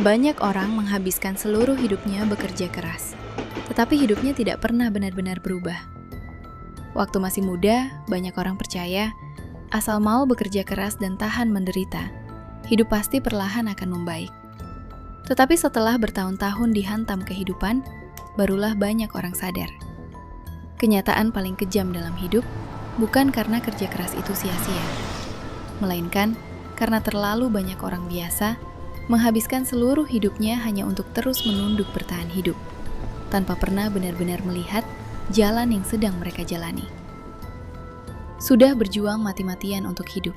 Banyak orang menghabiskan seluruh hidupnya bekerja keras, tetapi hidupnya tidak pernah benar-benar berubah. Waktu masih muda, banyak orang percaya, asal mau bekerja keras dan tahan menderita, hidup pasti perlahan akan membaik. Tetapi setelah bertahun-tahun dihantam kehidupan, barulah banyak orang sadar. Kenyataan paling kejam dalam hidup bukan karena kerja keras itu sia-sia, melainkan karena terlalu banyak orang biasa menghabiskan seluruh hidupnya hanya untuk terus menunduk bertahan hidup, tanpa pernah benar-benar melihat jalan yang sedang mereka jalani. Sudah berjuang mati-matian untuk hidup,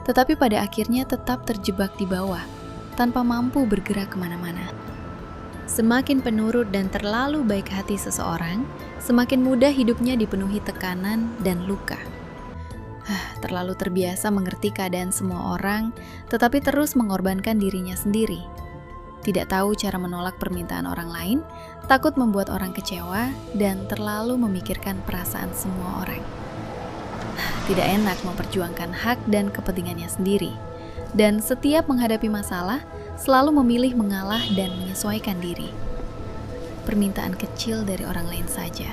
tetapi pada akhirnya tetap terjebak di bawah, tanpa mampu bergerak kemana-mana. Semakin penurut dan terlalu baik hati seseorang, semakin mudah hidupnya dipenuhi tekanan dan luka. Terlalu terbiasa mengerti keadaan semua orang, tetapi terus mengorbankan dirinya sendiri. Tidak tahu cara menolak permintaan orang lain, takut membuat orang kecewa, dan terlalu memikirkan perasaan semua orang. Tidak enak memperjuangkan hak dan kepentingannya sendiri, dan setiap menghadapi masalah, selalu memilih mengalah dan menyesuaikan diri. Permintaan kecil dari orang lain saja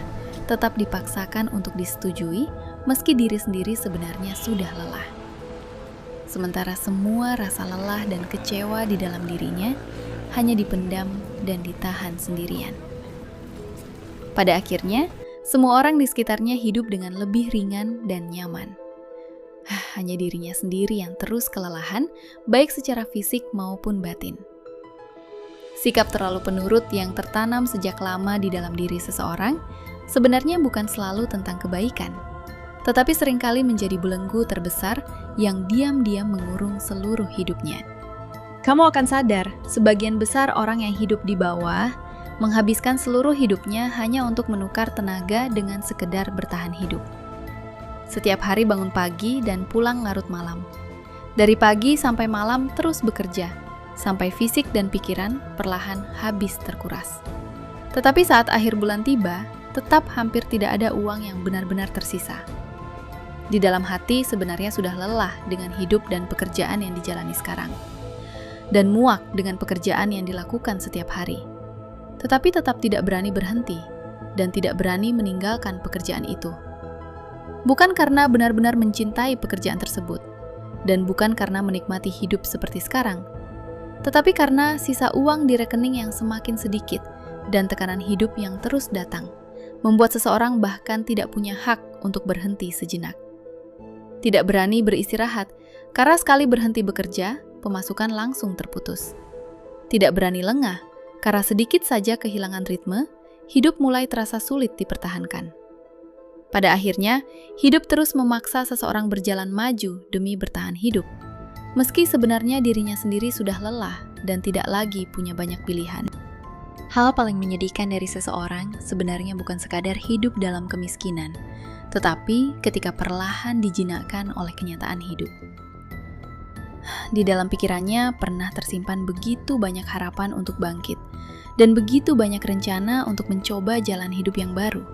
tetap dipaksakan untuk disetujui, meski diri sendiri sebenarnya sudah lelah. Sementara semua rasa lelah dan kecewa di dalam dirinya hanya dipendam dan ditahan sendirian. Pada akhirnya, semua orang di sekitarnya hidup dengan lebih ringan dan nyaman. Hanya dirinya sendiri yang terus kelelahan, baik secara fisik maupun batin. Sikap terlalu penurut yang tertanam sejak lama di dalam diri seseorang sebenarnya bukan selalu tentang kebaikan, tetapi seringkali menjadi belenggu terbesar yang diam-diam mengurung seluruh hidupnya. Kamu akan sadar, sebagian besar orang yang hidup di bawah menghabiskan seluruh hidupnya hanya untuk menukar tenaga dengan sekedar bertahan hidup. Setiap hari bangun pagi dan pulang larut malam. Dari pagi sampai malam terus bekerja, sampai fisik dan pikiran perlahan habis terkuras. Tetapi saat akhir bulan tiba, tetap hampir tidak ada uang yang benar-benar tersisa. Di dalam hati sebenarnya sudah lelah dengan hidup dan pekerjaan yang dijalani sekarang, dan muak dengan pekerjaan yang dilakukan setiap hari. Tetapi tetap tidak berani berhenti, dan tidak berani meninggalkan pekerjaan itu. Bukan karena benar-benar mencintai pekerjaan tersebut, dan bukan karena menikmati hidup seperti sekarang, tetapi karena sisa uang di rekening yang semakin sedikit dan tekanan hidup yang terus datang, membuat seseorang bahkan tidak punya hak untuk berhenti sejenak. Tidak berani beristirahat, karena sekali berhenti bekerja, pemasukan langsung terputus. Tidak berani lengah, karena sedikit saja kehilangan ritme, hidup mulai terasa sulit dipertahankan. Pada akhirnya, hidup terus memaksa seseorang berjalan maju demi bertahan hidup, meski sebenarnya dirinya sendiri sudah lelah dan tidak lagi punya banyak pilihan. Hal paling menyedihkan dari seseorang sebenarnya bukan sekadar hidup dalam kemiskinan, tetapi ketika perlahan dijinakkan oleh kenyataan hidup. Di dalam pikirannya pernah tersimpan begitu banyak harapan untuk bangkit, dan begitu banyak rencana untuk mencoba jalan hidup yang baru.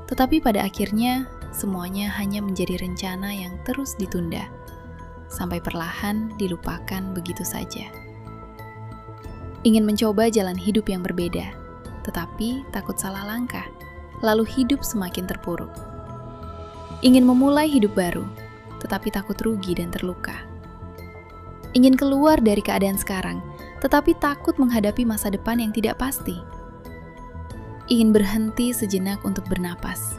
Tetapi pada akhirnya, semuanya hanya menjadi rencana yang terus ditunda, sampai perlahan dilupakan begitu saja. Ingin mencoba jalan hidup yang berbeda, tetapi takut salah langkah, lalu hidup semakin terpuruk. Ingin memulai hidup baru, tetapi takut rugi dan terluka. Ingin keluar dari keadaan sekarang, tetapi takut menghadapi masa depan yang tidak pasti. Ingin berhenti sejenak untuk bernapas,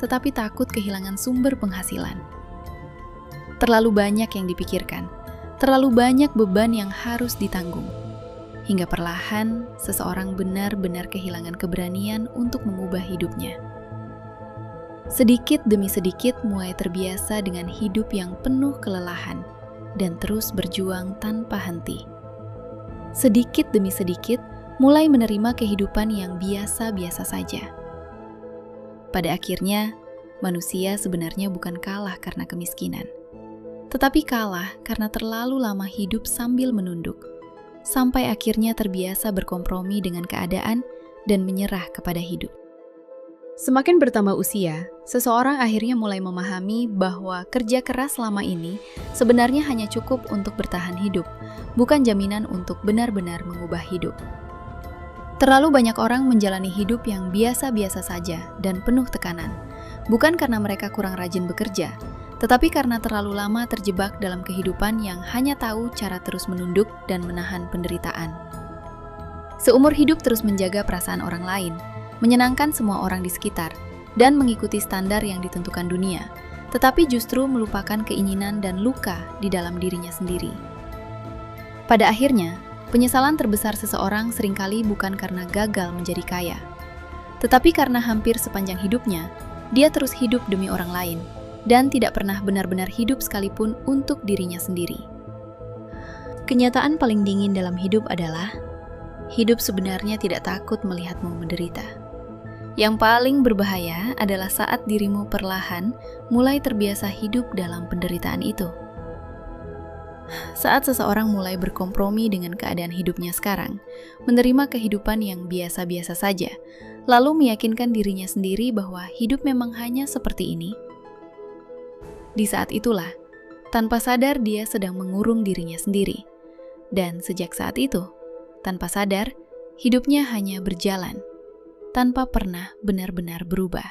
tetapi takut kehilangan sumber penghasilan. Terlalu banyak yang dipikirkan, terlalu banyak beban yang harus ditanggung, hingga perlahan seseorang benar-benar kehilangan keberanian untuk mengubah hidupnya. Sedikit demi sedikit mulai terbiasa dengan hidup yang penuh kelelahan dan terus berjuang tanpa henti. Sedikit demi sedikit mulai menerima kehidupan yang biasa-biasa saja. Pada akhirnya, manusia sebenarnya bukan kalah karena kemiskinan, tetapi kalah karena terlalu lama hidup sambil menunduk, sampai akhirnya terbiasa berkompromi dengan keadaan dan menyerah kepada hidup. Semakin bertambah usia, seseorang akhirnya mulai memahami bahwa kerja keras selama ini sebenarnya hanya cukup untuk bertahan hidup, bukan jaminan untuk benar-benar mengubah hidup. Terlalu banyak orang menjalani hidup yang biasa-biasa saja dan penuh tekanan, bukan karena mereka kurang rajin bekerja, tetapi karena terlalu lama terjebak dalam kehidupan yang hanya tahu cara terus menunduk dan menahan penderitaan. Seumur hidup terus menjaga perasaan orang lain, menyenangkan semua orang di sekitar, dan mengikuti standar yang ditentukan dunia, tetapi justru melupakan keinginan dan luka di dalam dirinya sendiri. Pada akhirnya, penyesalan terbesar seseorang seringkali bukan karena gagal menjadi kaya, tetapi karena hampir sepanjang hidupnya, dia terus hidup demi orang lain, dan tidak pernah benar-benar hidup sekalipun untuk dirinya sendiri. Kenyataan paling dingin dalam hidup adalah, hidup sebenarnya tidak takut melihatmu menderita. Yang paling berbahaya adalah saat dirimu perlahan mulai terbiasa hidup dalam penderitaan itu. Saat seseorang mulai berkompromi dengan keadaan hidupnya sekarang, menerima kehidupan yang biasa-biasa saja, lalu meyakinkan dirinya sendiri bahwa hidup memang hanya seperti ini. Di saat itulah, tanpa sadar dia sedang mengurung dirinya sendiri. Dan sejak saat itu, tanpa sadar, hidupnya hanya berjalan tanpa pernah benar-benar berubah.